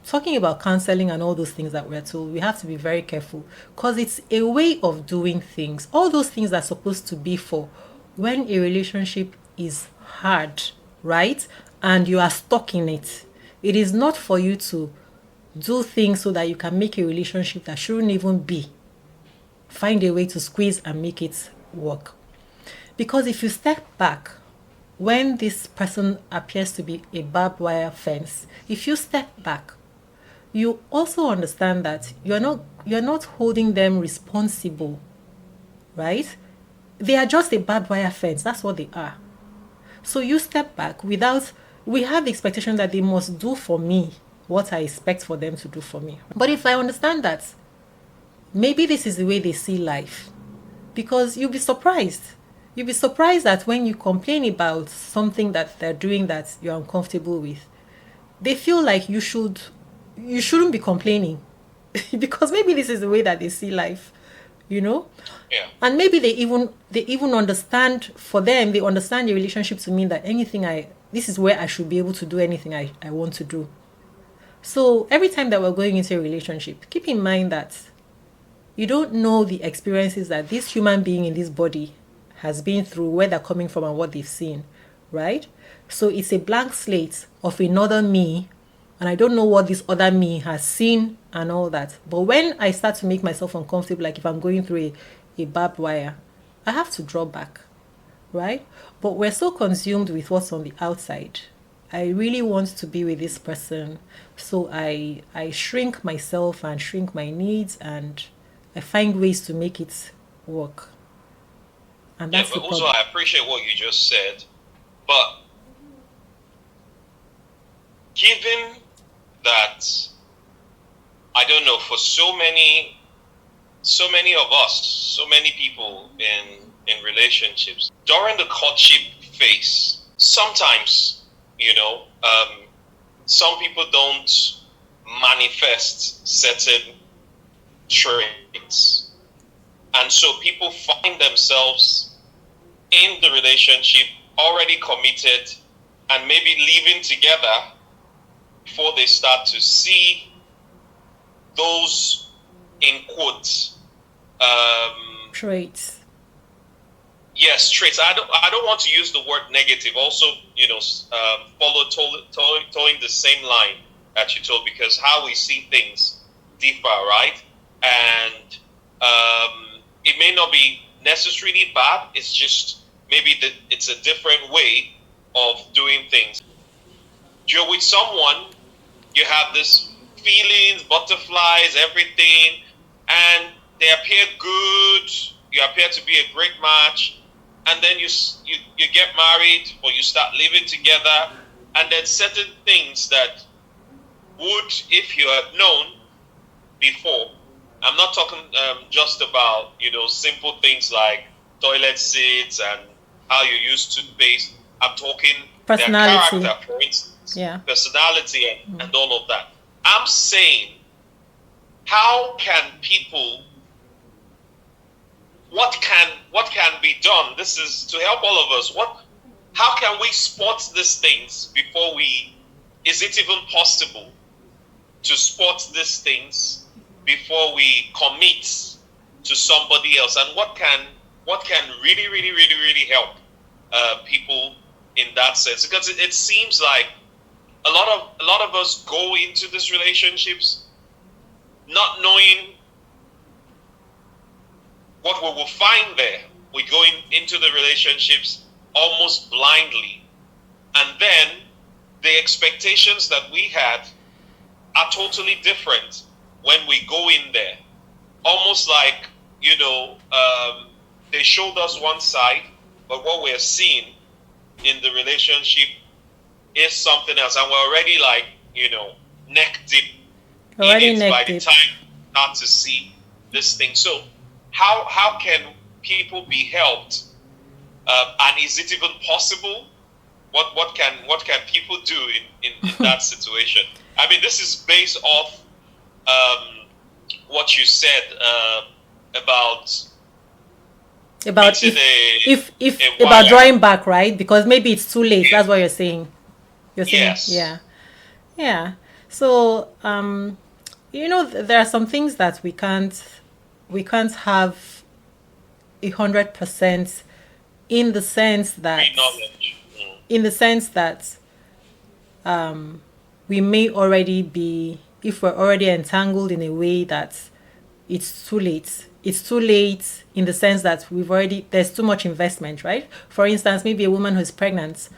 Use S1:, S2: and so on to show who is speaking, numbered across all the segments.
S1: talking about counseling and all those things that we're told, we have to be very careful because it's a way of doing things. All those things are supposed to be for when a relationship is hard, right? And you are stuck in it. It is not for you to do things so that you can make a relationship that shouldn't even be. Find a way to squeeze and make it work. Because if you step back, when this person appears to be a barbed wire fence, if you step back, you also understand that you're not holding them responsible, right? They are just a barbed wire fence. That's what they are. So you step back we have the expectation that they must do for me what I expect for them to do for me. But if I understand that maybe this is the way they see life, because you'll be surprised. You'll be surprised that when you complain about something that they're doing that you're uncomfortable with, they feel like you shouldn't be complaining because maybe this is the way that they see life, you know?
S2: Yeah.
S1: And maybe they even understand, for them, they understand the relationship to mean that this is where I should be able to do anything I want to do. So every time that we're going into a relationship, keep in mind that you don't know the experiences that this human being in this body has been through, where they're coming from and what they've seen, right? So it's a blank slate of another me, and I don't know what this other me has seen and all that. But when I start to make myself uncomfortable, like if I'm going through a barbed wire, I have to draw back, right? But we're so consumed with what's on the outside. I really want to be with this person, so I shrink myself and shrink my needs, and I find ways to make it work. And
S2: Yeah,
S1: that's
S2: but
S1: the
S2: also
S1: problem.
S2: I appreciate what you just said. But given that, I don't know, for so many of us, so many people in relationships, during the courtship phase, sometimes, some people don't manifest certain traits. And so people find themselves in the relationship already committed and maybe living together before they start to see those, in quotes,
S1: Traits.
S2: yes, traits. I don't want to use the word negative. Also, follow towing the same line that you told, because how we see things differ, right? And it may not be necessarily bad. It's just maybe that it's a different way of doing things. You're with someone, you have this feelings, butterflies, everything, and they appear good. You appear to be a great match, and then you get married or you start living together, and then certain things that would, if you had known before. I'm not talking just about simple things like toilet seats and how you use toothpaste. I'm talking their
S1: Personality.
S2: character, for instance,
S1: Yeah.
S2: personality, and all of that. I'm saying, how can people? What can be done? This is to help all of us. How can we spot these things before we? Is it even possible to spot these things before we commit to somebody else? And what can really, really, really, really help people in that sense? Because it seems like a lot of us go into these relationships not knowing what we will find there. We go into the relationships almost blindly, and then the expectations that we had are totally different when we go in there. Almost like, they showed us one side, but what we're seeing in the relationship is something else. And we're already like, neck deep in
S1: Already
S2: it by
S1: neck
S2: the
S1: deep.
S2: time not to see this thing. So how can people be helped? And is it even possible? What can people do in that situation? I mean, this is based off what you said about meeting
S1: if
S2: a
S1: about
S2: wire.
S1: drawing back, right? Because maybe it's too late.
S2: Yeah.
S1: That's what you're saying. You're saying,
S2: Yes.
S1: yeah. Yeah. So, there are some things that we can't have 100% in the sense
S2: Free
S1: that
S2: knowledge.
S1: in the sense that we may already be, if we're already entangled in a way that it's too late. It's too late in the sense that there's too much investment, right? For instance, maybe a woman who's pregnant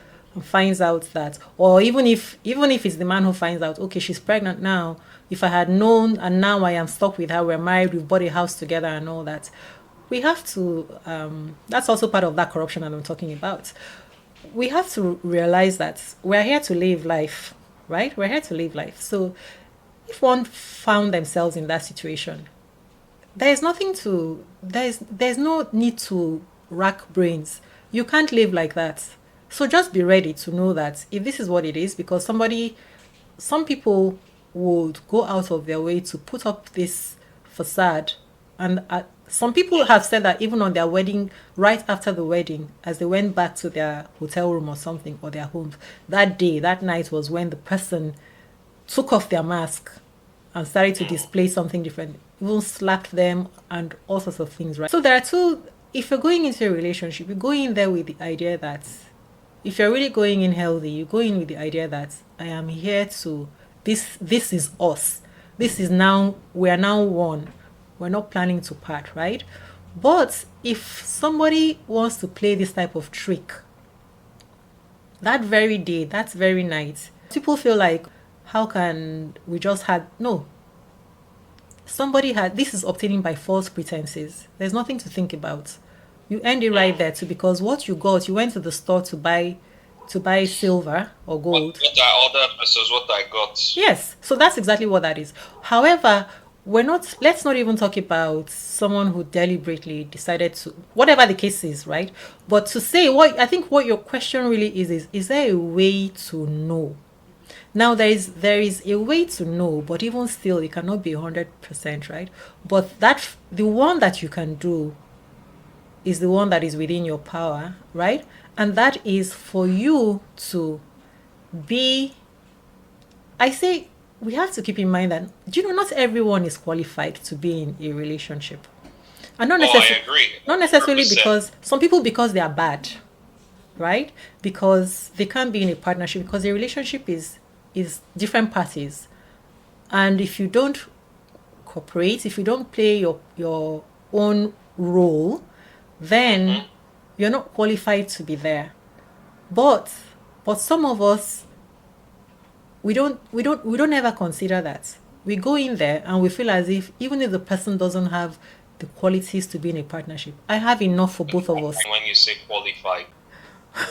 S1: finds out that, or even if it's the man who finds out, okay, she's pregnant now. If I had known, and now I am stuck with her, we're married, we've bought a house together and all that. We have to, that's also part of that corruption that I'm talking about. We have to realize that we're here to live life, right? We're here to live life. So if one found themselves in that situation, there's no need to rack brains. You can't live like that. So just be ready to know that if this is what it is, because some people would go out of their way to put up this facade. And some people have said that even on their wedding, right after the wedding, as they went back to their hotel room or something, or their homes, that night was when the person took off their mask and started to display something different, even slapped them and all sorts of things, right? So there are two, if you're going into a relationship, you go in there with the idea that, if you're really going in healthy, you go in with the idea that I am here to, this is us. This is now, we are now one. We're not planning to part, right? But if somebody wants to play this type of trick, that very day, that very night, people feel like, how can we just had, no, somebody had, this is obtaining by false pretenses. There's nothing to think about. You end it right there too, because what you got, you went to the store to buy silver or gold.
S2: What I ordered versus what I got.
S1: Yes, so that's exactly what that is. However, let's not even talk about someone who deliberately decided to, whatever the case is, right? But to say, what your question really is there a way to know? Now there is a way to know, but even still, it cannot be 100%, right? But the one that you can do is the one that is within your power, right? And that is for you to be. I say we have to keep in mind that, not everyone is qualified to be in a relationship, and
S2: Oh, I agree.
S1: not necessarily
S2: 100%.
S1: because some people, because they are bad, right? Because they can't be in a partnership, because a relationship is different parties. And if you don't cooperate, if you don't play your own role, then you're not qualified to be there. But some of us, we don't ever consider that. We go in there and we feel as if, even if the person doesn't have the qualities to be in a partnership, I have enough for both of us.
S2: When you say qualified.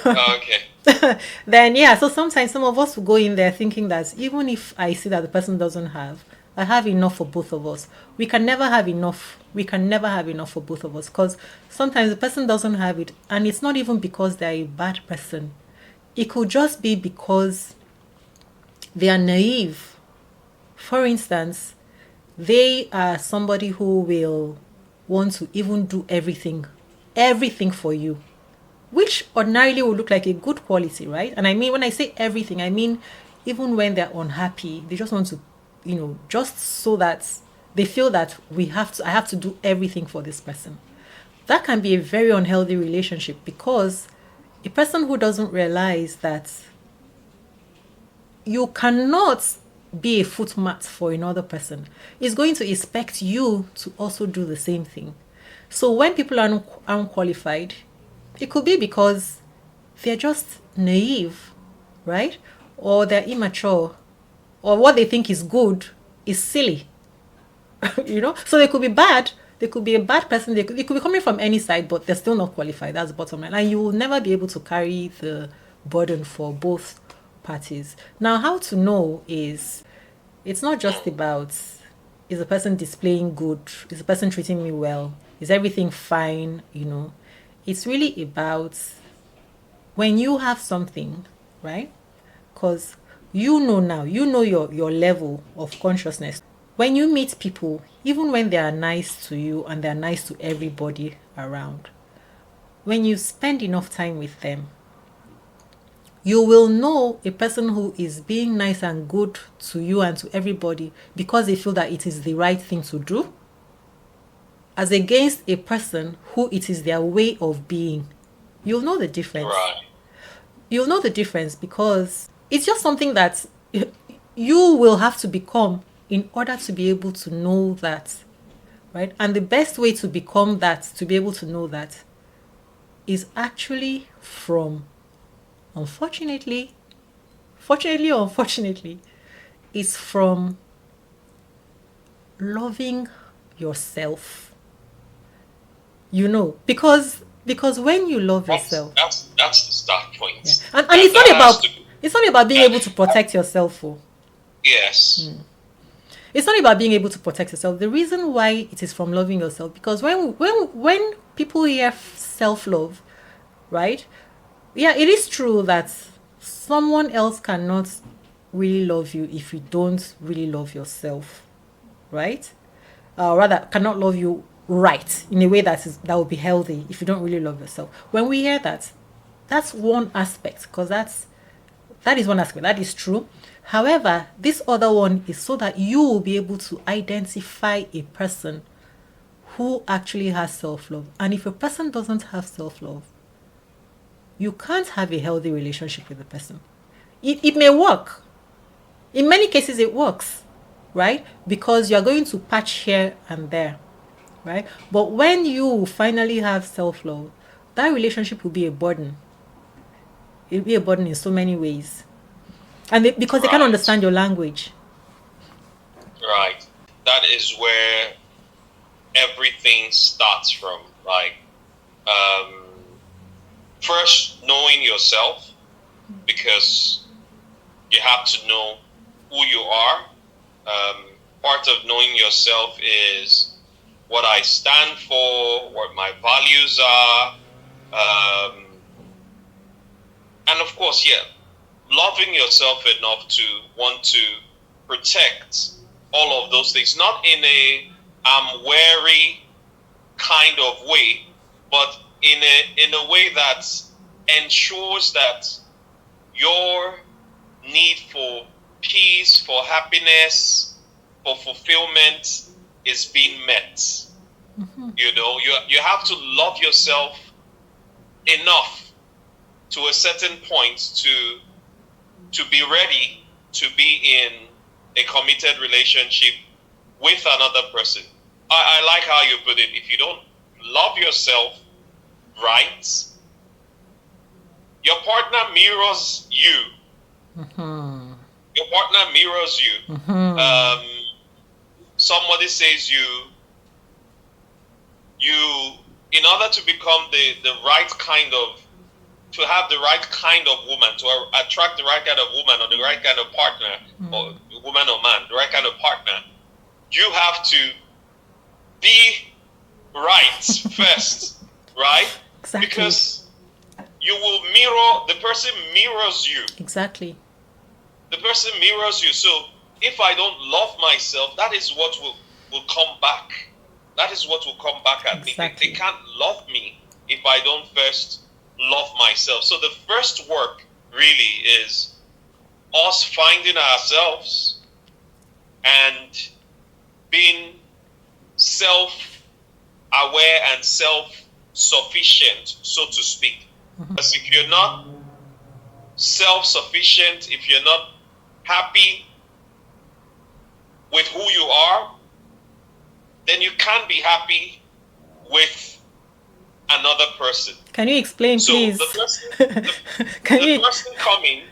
S2: Okay.
S1: Then yeah, so sometimes some of us will go in there thinking that even if I see that the person doesn't have, I have enough for both of us. We can never have enough. We can never have enough for both of us, because sometimes the person doesn't have it, and it's not even because they're a bad person. It could just be because they are naive. For instance, they are somebody who will want to even do everything for you, which ordinarily would look like a good quality, right? And I mean, when I say everything, I mean even when they're unhappy, they just want to, just so that they feel that I have to do everything for this person. That can be a very unhealthy relationship, because a person who doesn't realize that you cannot be a footmat for another person is going to expect you to also do the same thing. So when people are unqualified, it could be because they're just naive, right? Or they're immature, or what they think is good is silly. So they could be bad. They could be a bad person. They could be coming from any side, but they're still not qualified. That's the bottom line. And you will never be able to carry the burden for both parties. Now, how to know is, it's not just about, is the person displaying good? Is the person treating me well? Is everything fine? It's really about when you have something, right? Because now, your level of consciousness. When you meet people, even when they are nice to you and they're nice to everybody around, when you spend enough time with them, You will know a person who is being nice and good to you and to everybody because they feel that it is the right thing to do, as against a person who it is their way of being. You'll know the difference.
S2: Right.
S1: You'll know the difference because it's just something that you will have to become in order to be able to know that, right? And the best way to become that, to be able to know that, is actually from, fortunately or unfortunately, is from loving yourself. Because when you love
S2: That's
S1: yourself,
S2: that's that's the start
S1: yeah,
S2: point.
S1: and
S2: That that has to be.
S1: it's not about being
S2: That,
S1: able to protect yourself. Oh,
S2: yes.
S1: it's not about being able to protect yourself. The reason why it is from loving yourself, because when people hear self love, right? Yeah, it is true that someone else cannot really love you if you don't really love yourself, right? Rather, cannot love you right in a way that will be healthy if you don't really love yourself. When we hear that, that's one aspect, because that is one aspect that is true. However, this other one is so that you will be able to identify a person who actually has self-love. And if a person doesn't have self-love, you can't have a healthy relationship with the person. It may work. In many cases, it works, right? Because you're going to patch here and there, right? But when you finally have self-love, that relationship will be a burden. It'll be a burden in so many ways. And because they can't
S2: Right.
S1: understand your language.
S2: Right. That is where everything starts from. Like, um, first knowing yourself, because you have to know who you are. Part of knowing yourself is what I stand for, what my values are, um, and of course, yeah, loving yourself enough to want to protect all of those things, not in a I'm wary kind of way, but in a way that ensures that your need for peace, for happiness, for fulfillment is being met. You have to love yourself enough to a certain point to be ready to be in a committed relationship with another person. I like how you put it. If you don't love yourself right, your partner mirrors you. Your partner mirrors you. Somebody says you in order to become the right kind of, to have the right kind of woman, to attract the right kind of woman or the right kind of partner, or woman or man, the right kind of partner, you have to be right first, right?
S1: Exactly.
S2: Because you will mirror, the person mirrors you.
S1: Exactly.
S2: The person mirrors you. So if I don't love myself, that is what will come back. That is what will come back at
S1: Exactly.
S2: me. They can't love me if I don't first love myself. So the first work really is us finding ourselves and being self-aware and self-sufficient, so to speak. Because if you're not self-sufficient, if you're not happy with who you are, then you can't be happy with another person.
S1: Can you explain,
S2: So
S1: please?
S2: the person, the person coming